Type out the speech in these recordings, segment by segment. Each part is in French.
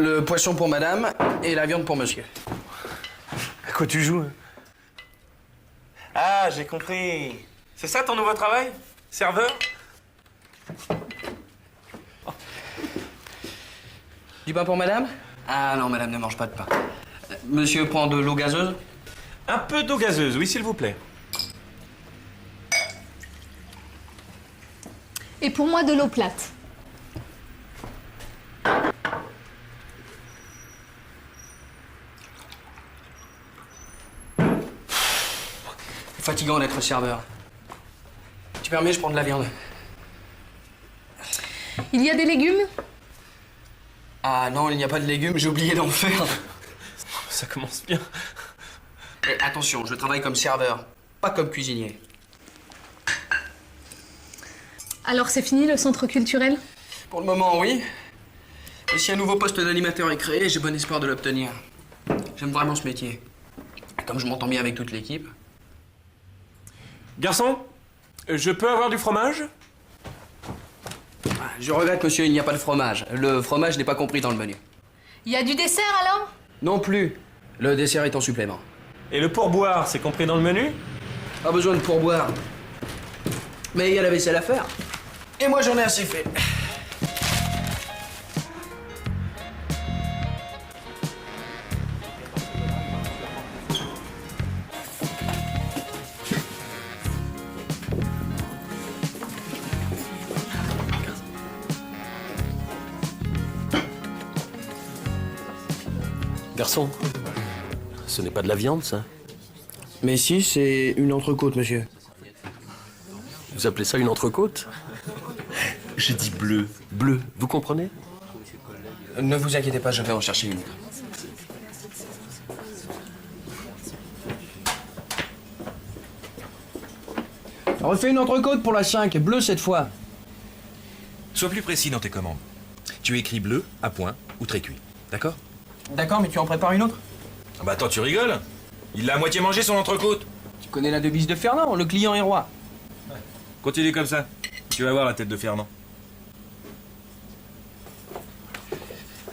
Le poisson pour madame et la viande pour monsieur. À quoi tu joues? Ah, j'ai compris. C'est ça ton nouveau travail? Serveur? Du pain pour madame? Ah non, madame ne mange pas de pain. Monsieur prend de l'eau gazeuse? Un peu d'eau gazeuse, oui, s'il vous plaît. Et pour moi, de l'eau plate. C'est fatigant d'être serveur. Tu permets, je prends de la viande. Il y a des légumes? Ah non, il n'y a pas de légumes, j'ai oublié d'en faire. Ça commence bien. Et attention, je travaille comme serveur, pas comme cuisinier. Alors c'est fini le centre culturel? Pour le moment, oui. Et si un nouveau poste d'animateur est créé, j'ai bon espoir de l'obtenir. J'aime vraiment ce métier. Et comme je m'entends bien avec toute l'équipe. Garçon, je peux avoir du fromage? Je regrette, monsieur, il n'y a pas de fromage. Le fromage n'est pas compris dans le menu. Il y a du dessert alors? Non plus. Le dessert est en supplément. Et le pourboire, c'est compris dans le menu? Pas besoin de pourboire. Mais il y a la vaisselle à faire. Et moi, j'en ai assez fait. Garçon, ce n'est pas de la viande, ça? Mais si, c'est une entrecôte, monsieur. Vous appelez ça une entrecôte? J'ai dit bleu. Bleu, vous comprenez? Ne vous inquiétez pas, je vais en chercher une. Refais une entrecôte pour la 5, bleu cette fois. Sois plus précis dans tes commandes. Tu écris bleu, à point ou très cuit. D'accord? D'accord, mais tu en prépares une autre? Ah bah attends, tu rigoles? Il l'a à moitié mangé son entrecôte. Tu connais la devise de Fernand, le client est roi. Continue comme ça. Tu vas voir la tête de Fernand.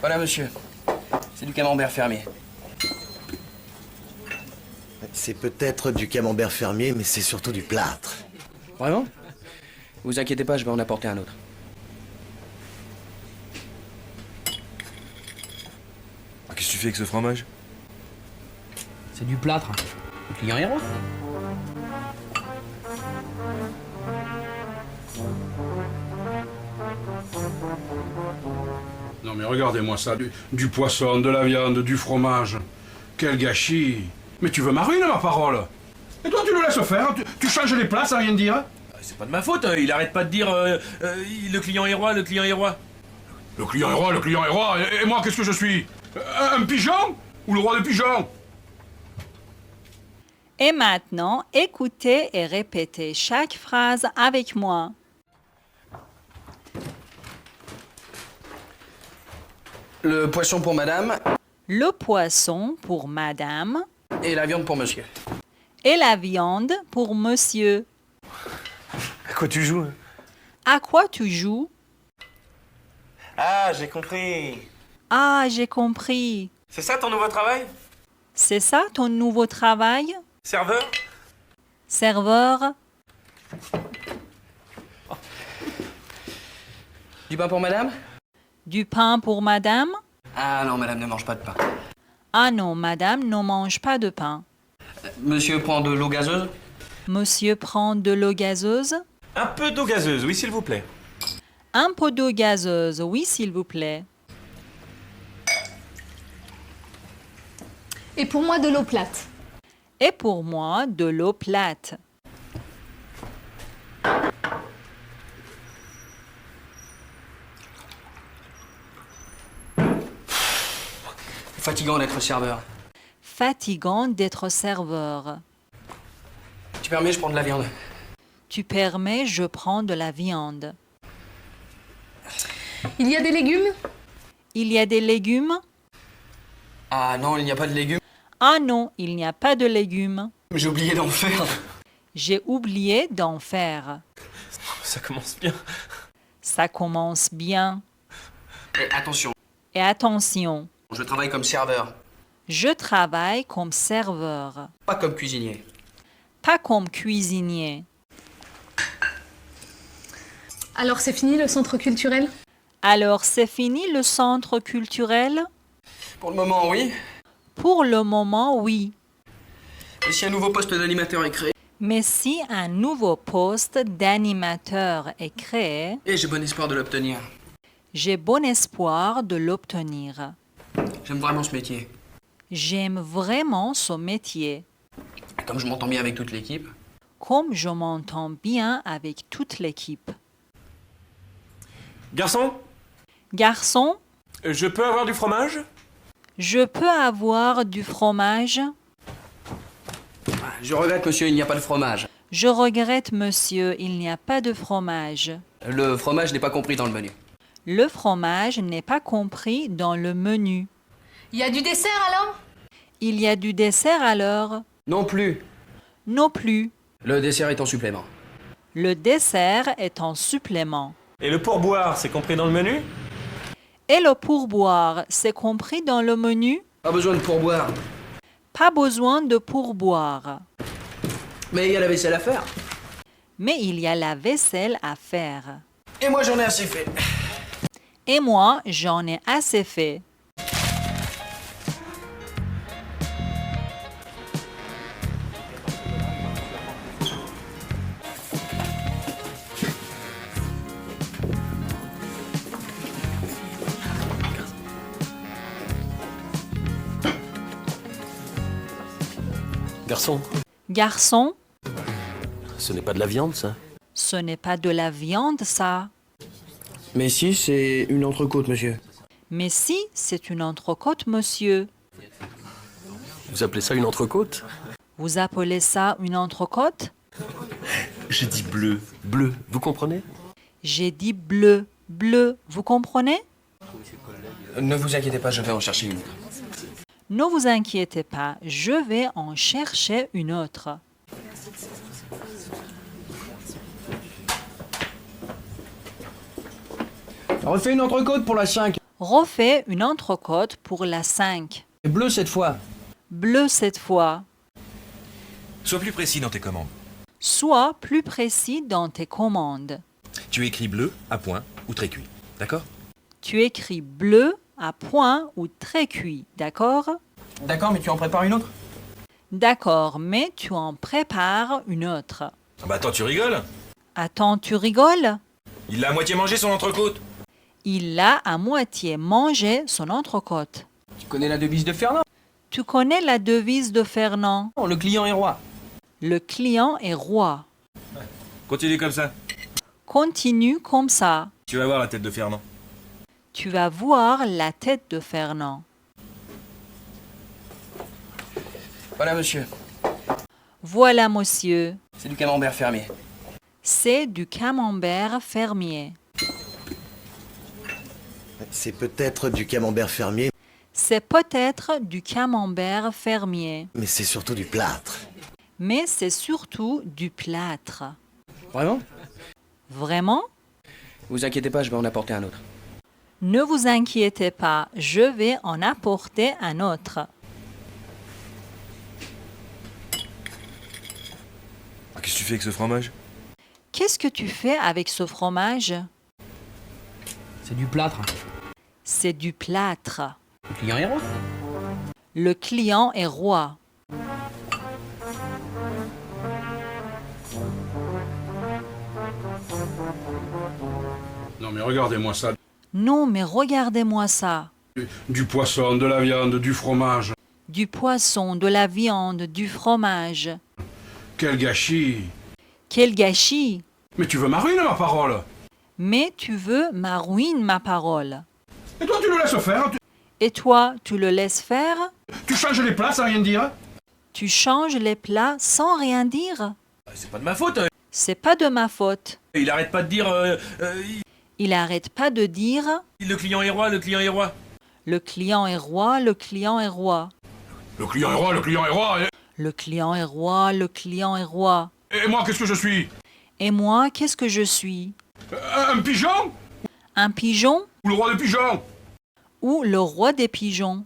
Voilà, monsieur. C'est du camembert fermier. C'est peut-être du camembert fermier, mais c'est surtout du plâtre. Vraiment? Vous inquiétez pas, je vais en apporter un autre. Qu'est-ce que tu fais avec ce fromage? C'est du plâtre. Le client est roi. Non mais regardez-moi ça, du poisson, de la viande, du fromage. Quel gâchis. Mais tu veux ma ruine, ma parole? Et toi tu le laisses faire, tu changes les plats sans rien dire? C'est pas de ma faute, il arrête pas de dire le client est roi, le client est roi. Le client est roi, le client est roi, et moi qu'est-ce que je suis? Un pigeon? Ou le roi des pigeons? Et maintenant, écoutez et répétez chaque phrase avec moi. Le poisson pour madame Le poisson pour madame et la viande pour monsieur. et la viande pour monsieur. À quoi tu joues? À quoi tu joues? Ah, j'ai compris. Ah, j'ai compris. C'est ça ton nouveau travail? C'est ça ton nouveau travail? Serveur? Serveur? Du pain pour madame? Du pain pour madame? Ah non, madame ne mange pas de pain. Ah non, madame ne mange pas de pain. Monsieur prend de l'eau gazeuse? Monsieur prend de l'eau gazeuse? Un peu d'eau gazeuse, oui, s'il vous plaît. Un pot d'eau gazeuse, oui, s'il vous plaît. Et pour moi, de l'eau plate. Et pour moi, de l'eau plate. Fatigant d'être serveur. Fatigant d'être serveur. Tu permets, je prends de la viande. Tu permets, je prends de la viande. Il y a des légumes? Il y a des légumes? Ah non, il n'y a pas de légumes. Ah non, il n'y a pas de légumes. J'ai oublié d'en faire. J'ai oublié d'en faire. Ça commence bien. Ça commence bien. Et attention, Et attention, Je travaille comme serveur, je travaille comme serveur, pas comme cuisinier. pas comme cuisinier. Alors c'est fini le centre culturel? Alors, c'est fini le centre culturel? Pour le moment, oui. Pour le moment, oui. Et si un nouveau poste d'animateur est créé, Mais si un nouveau poste d'animateur est créé, et j'ai bon espoir de l'obtenir. j'ai bon espoir de l'obtenir. J'aime vraiment ce métier. J'aime vraiment ce métier. Comme je m'entends bien avec toute l'équipe, Comme je m'entends bien avec toute l'équipe. Garçon, Garçon, je peux avoir du fromage? je peux avoir du fromage? je regrette, monsieur, il n'y a pas de fromage. Je regrette, monsieur, il n'y a pas de fromage. Le fromage n'est pas compris dans le menu. Le fromage n'est pas compris dans le menu. Il y a du dessert alors? Il y a du dessert alors? Non plus. Non plus. Le dessert est en supplément. Le dessert est en supplément. Et le pourboire, c'est compris dans le menu? Et le pourboire, c'est compris dans le menu? Pas besoin de pourboire. Pas besoin de pourboire. Mais il y a la vaisselle à faire. Mais il y a la vaisselle à faire. Et moi, j'en ai assez fait. Et moi, j'en ai assez fait. Garçon, Garçon, ce n'est pas de la viande, ça? ce n'est pas de la viande, ça. Mais si, c'est une entrecôte, monsieur. Mais si, c'est une entrecôte, monsieur. Vous appelez ça une entrecôte? Vous appelez ça une entrecôte? J'ai dit bleu. Bleu, vous comprenez? J'ai dit bleu. Bleu, vous comprenez? Ne vous inquiétez pas, je vais en chercher une. Ne vous inquiétez pas, je vais en chercher une autre. Refais une entrecôte pour la 5. Refais une entrecôte pour la 5. Bleu cette fois. Bleu cette fois. Sois plus précis dans tes commandes. Sois plus précis dans tes commandes. Tu écris bleu à point ou très cuit. D'accord? Tu écris bleu à point ou très cuit, d'accord? D'accord, mais tu en prépares une autre? D'accord, mais tu en prépares une autre. Ah bah attends, tu rigoles? Attends, tu rigoles? Il l'a à moitié mangé son entrecôte. Il a à moitié mangé son entrecôte. Tu connais la devise de Fernand? Tu connais la devise de Fernand? Le client est roi. Le client est roi. Continue comme ça. Continue comme ça. Tu vas voir la tête de Fernand. Tu vas voir la tête de Fernand. Voilà, monsieur. Voilà, monsieur. C'est du camembert fermier. C'est du camembert fermier. C'est peut-être du camembert fermier, C'est peut-être du camembert fermier, mais c'est surtout du plâtre. mais c'est surtout du plâtre. Vraiment? Vraiment? Vous inquiétez pas, je vais en apporter un autre. Ne vous inquiétez pas, je vais en apporter un autre. Ah, qu'est-ce que tu fais avec ce fromage? Qu'est-ce que tu fais avec ce fromage? C'est du plâtre. C'est du plâtre. Le client est roi. Le client est roi. Non mais regardez-moi ça. Non, mais regardez-moi ça. Du poisson, de la viande, du fromage. Du poisson, de la viande, du fromage. Quel gâchis! Quel gâchis! Mais tu veux ma ruine, ma parole! Mais tu veux ma ruine, ma parole. Et toi, tu le laisses faire? Et toi, tu le laisses faire? Tu changes les plats sans rien dire? Tu changes les plats sans rien dire? C'est pas de ma faute. C'est pas de ma faute. Il arrête pas de dire Il arrête pas de dire le client est roi, le client est roi. le client est roi, le client est roi. Le client est roi, le client est roi. Le client est roi, le client est roi. Et moi, qu'est-ce que je suis? Et moi, qu'est-ce que je suis? Un pigeon? Un pigeon? Ou le roi des pigeons? ou le roi des pigeons?